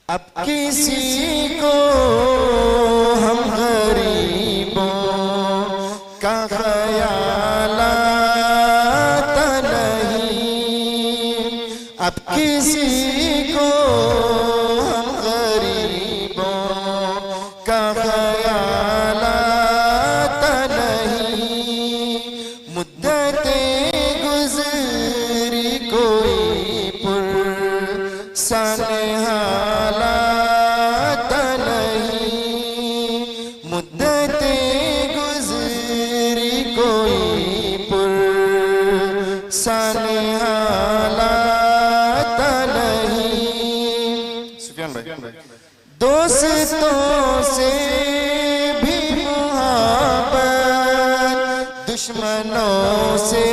اب کسی کو ہم غریبوں کا خیال آتا نہیں، اب کسی کو ہم غریبوں کا خیال آتا نہیں، مدت گزری کوئی پرسان حال آتا نہیں، مدت گزری کوئی پرسان حال آتا نہیں۔ سفیان بھائی، دوستوں سے بھی محبت، دشمنوں سے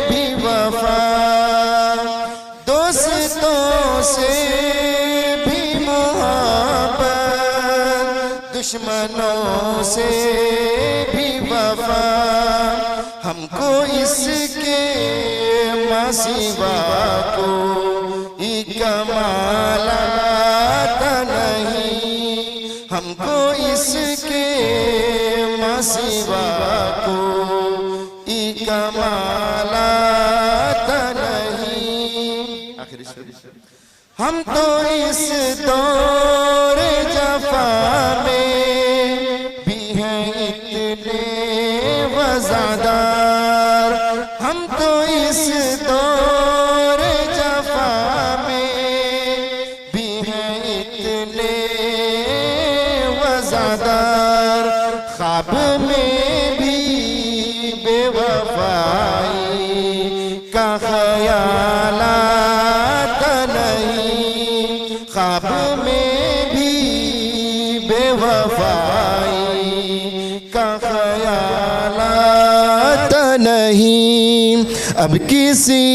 بھی وفا، دوستوں سے بھی محبت، دشمنوں سے بھی وفا، ہم کو اس کے ماں سوا کوئی کمال آتا نہیں، ہم کو اس کے ماں سوا کوئی کمال آتا نہیں۔ ہم تو اس دور جفا میں بھی ہیں اتنے وزادار، ہم تو اس دور جفا میں بھی ہیں اتنے وزادار، خواب میں بھی بے وفائی کا خیال آتا نہیں، خواب میں بھی بے وفائی کا خیال آتا نہیں، اب کسی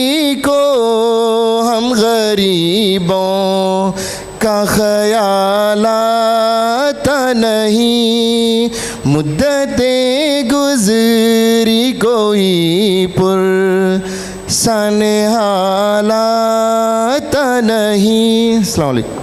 کو ہم غریبوں کا خیال آتا نہیں، مدت گزری کوئی پرسان حال آتا نہیں۔ السلام علیکم۔